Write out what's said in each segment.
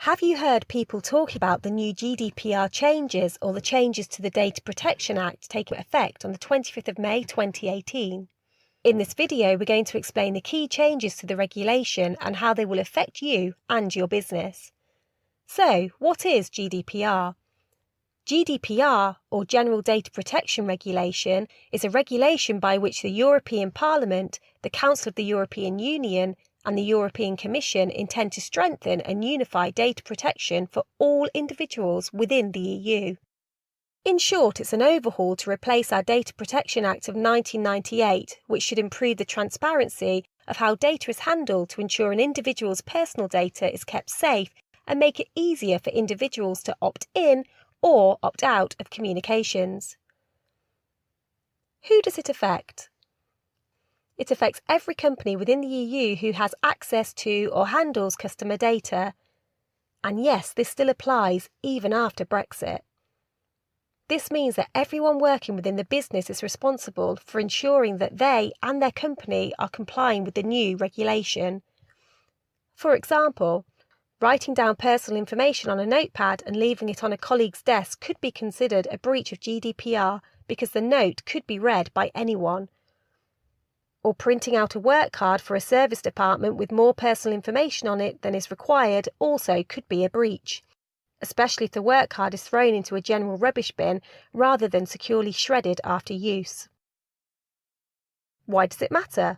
Have you heard people talk about the new GDPR changes or the changes to the Data Protection Act taking effect on the 25th of May 2018? In this video, we're going to explain the key changes to the regulation and how they will affect you and your business. So, what is GDPR? GDPR, or General Data Protection Regulation, is a regulation by which the European Parliament, the Council of the European Union, and the European Commission intend to strengthen and unify data protection for all individuals within the EU. In short, it's an overhaul to replace our Data Protection Act of 1998, which should improve the transparency of how data is handled to ensure an individual's personal data is kept safe and make it easier for individuals to opt in or opt out of communications. Who does it affect? It affects every company within the EU who has access to or handles customer data. And yes, this still applies even after Brexit. This means that everyone working within the business is responsible for ensuring that they and their company are complying with the new regulation. For example, writing down personal information on a notepad and leaving it on a colleague's desk could be considered a breach of GDPR because the note could be read by anyone. Or printing out a work card for a service department with more personal information on it than is required also could be a breach, especially if the work card is thrown into a general rubbish bin rather than securely shredded after use. Why does it matter?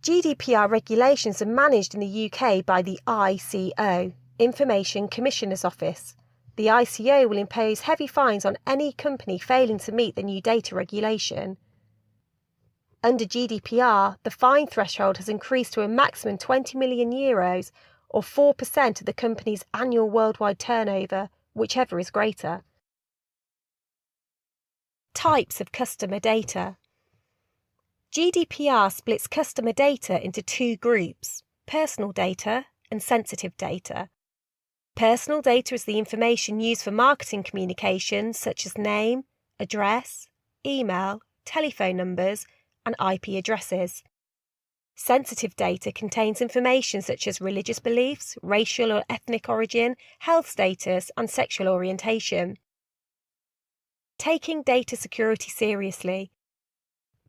GDPR regulations are managed in the UK by the ICO, Information Commissioner's Office. The ICO will impose heavy fines on any company failing to meet the new data regulation. Under GDPR, the fine threshold has increased to a maximum €20 million, or 4% of the company's annual worldwide turnover, whichever is greater. Types of customer data. GDPR splits customer data into two groups, personal data and sensitive data. Personal data is the information used for marketing communications such as name, address, email, telephone numbers, and IP addresses. Sensitive data contains information such as religious beliefs, racial or ethnic origin, health status, and sexual orientation. Taking data security seriously.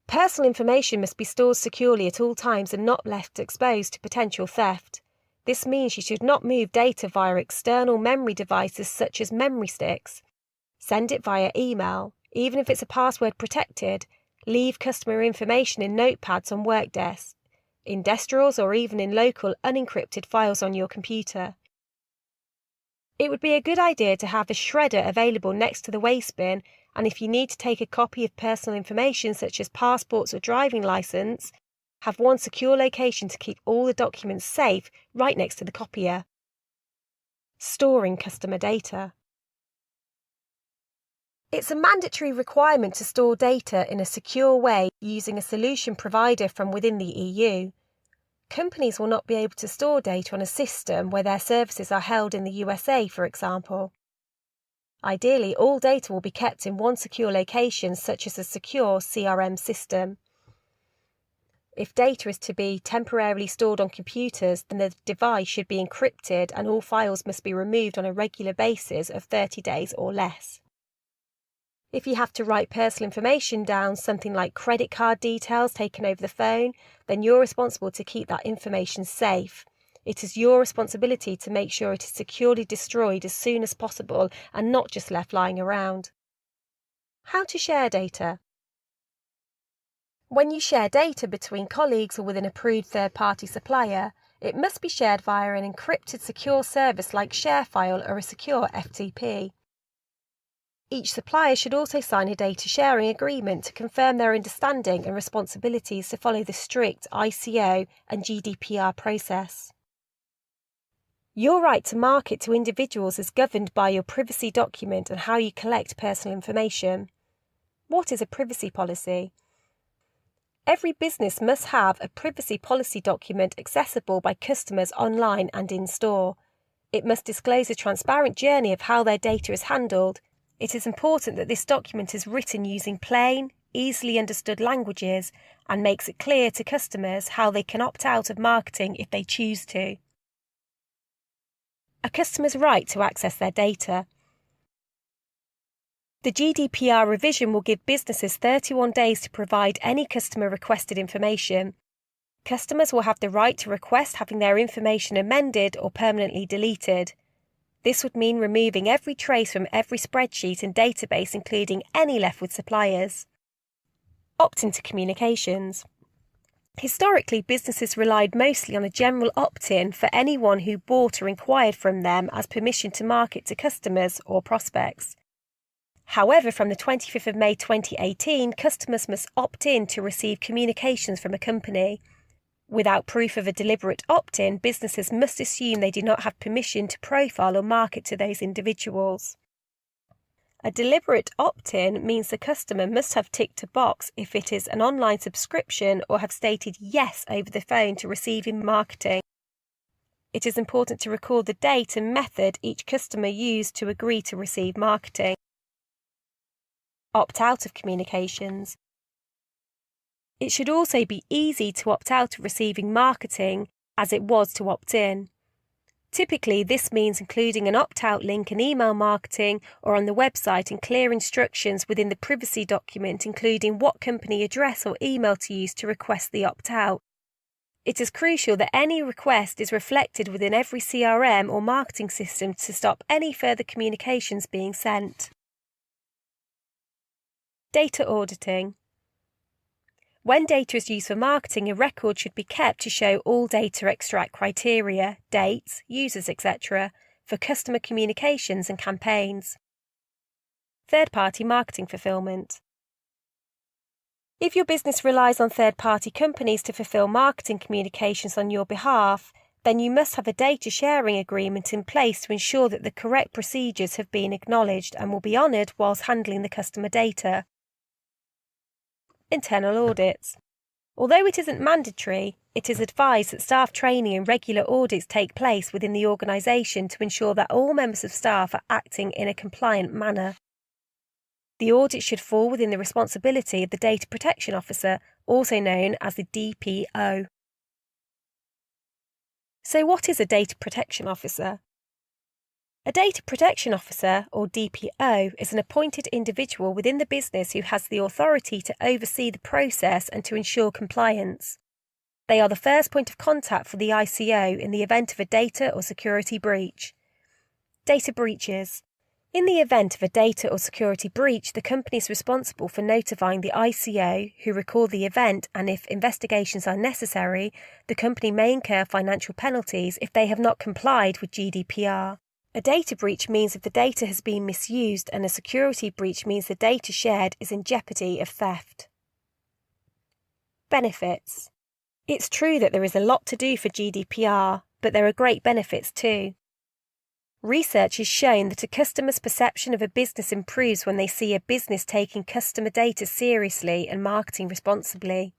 Personal information must be stored securely at all times and not left exposed to potential theft. This means you should not move data via external memory devices such as memory sticks. Send it via email, even if it's a password protected. Leave customer information in notepads on work desks, in desk drawers, or even in local unencrypted files on your computer. It would be a good idea to have a shredder available next to the waste bin, and if you need to take a copy of personal information such as passports or driving licence, have one secure location to keep all the documents safe right next to the copier. Storing customer data. It's a mandatory requirement to store data in a secure way using a solution provider from within the EU. Companies will not be able to store data on a system where their services are held in the USA, for example. Ideally, all data will be kept in one secure location, such as a secure CRM system. If data is to be temporarily stored on computers, then the device should be encrypted and all files must be removed on a regular basis of 30 days or less. If you have to write personal information down, something like credit card details taken over the phone, then you're responsible to keep that information safe. It is your responsibility to make sure it is securely destroyed as soon as possible and not just left lying around. How to share data. When you share data between colleagues or with an approved third-party supplier, it must be shared via an encrypted secure service like ShareFile or a secure FTP. Each supplier should also sign a data sharing agreement to confirm their understanding and responsibilities to follow the strict ICO and GDPR process. Your right to market to individuals is governed by your privacy document and how you collect personal information. What is a privacy policy? Every business must have a privacy policy document accessible by customers online and in store. It must disclose a transparent journey of how their data is handled. It is important that this document is written using plain, easily understood languages and makes it clear to customers how they can opt out of marketing if they choose to. a customer's right to access their data. The GDPR revision will give businesses 31 days to provide any customer-requested information. Customers will have the right to request having their information amended or permanently deleted. This would mean removing every trace from every spreadsheet and database, including any left with suppliers. Opt-in to communications. Historically, businesses relied mostly on a general opt-in for anyone who bought or inquired from them as permission to market to customers or prospects. However, from the 25th of May 2018, customers must opt in to receive communications from a company. Without proof of a deliberate opt-in, businesses must assume they do not have permission to profile or market to those individuals. A deliberate opt-in means the customer must have ticked a box if it is an online subscription or have stated yes over the phone to receiving marketing. It is important to record the date and method each customer used to agree to receive marketing. Opt out of communications. It should also be easy to opt out of receiving marketing as it was to opt in. Typically, this means including an opt-out link in email marketing or on the website and clear instructions within the privacy document, including what company address or email to use to request the opt-out. It is crucial that any request is reflected within every CRM or marketing system to stop any further communications being sent. Data auditing. When data is used for marketing, a record should be kept to show all data extract criteria, dates, users, etc. for customer communications and campaigns. Third-party marketing fulfillment. If your business relies on third-party companies to fulfill marketing communications on your behalf, then you must have a data sharing agreement in place to ensure that the correct procedures have been acknowledged and will be honoured whilst handling the customer data. Internal audits. Although it isn't mandatory, it is advised that staff training and regular audits take place within the organisation to ensure that all members of staff are acting in a compliant manner. The audit should fall within the responsibility of the Data Protection Officer, also known as the DPO. So what is a Data Protection Officer? A Data Protection Officer, or DPO, is an appointed individual within the business who has the authority to oversee the process and to ensure compliance. They are the first point of contact for the ICO in the event of a data or security breach. Data breaches. In the event of a data or security breach, the company is responsible for notifying the ICO, who record the event, and if investigations are necessary, the company may incur financial penalties if they have not complied with GDPR. A data breach means if the data has been misused, and a security breach means the data shared is in jeopardy of theft. Benefits. It's true that there is a lot to do for GDPR, but there are great benefits too. Research has shown that a customer's perception of a business improves when they see a business taking customer data seriously and marketing responsibly.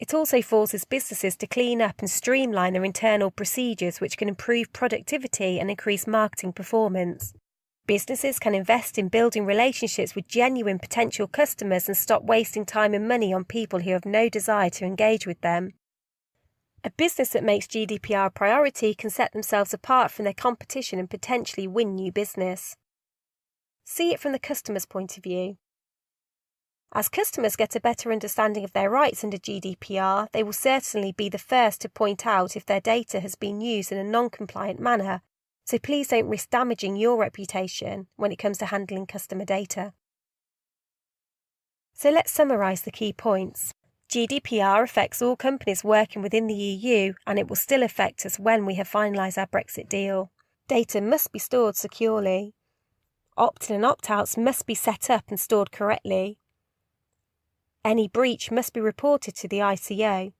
It also forces businesses to clean up and streamline their internal procedures, which can improve productivity and increase marketing performance. Businesses can invest in building relationships with genuine potential customers and stop wasting time and money on people who have no desire to engage with them. A business that makes GDPR a priority can set themselves apart from their competition and potentially win new business. See it from the customer's point of view. As customers get a better understanding of their rights under GDPR, they will certainly be the first to point out if their data has been used in a non-compliant manner, so please don't risk damaging your reputation when it comes to handling customer data. So let's summarise the key points. GDPR affects all companies working within the EU, and it will still affect us when we have finalised our Brexit deal. Data must be stored securely. Opt-in and opt-outs must be set up and stored correctly. Any breach must be reported to the ICO.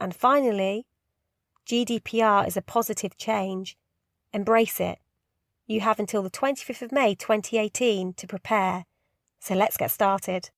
And finally, GDPR is a positive change. Embrace it. You have until the 25th of May 2018 to prepare. So let's get started.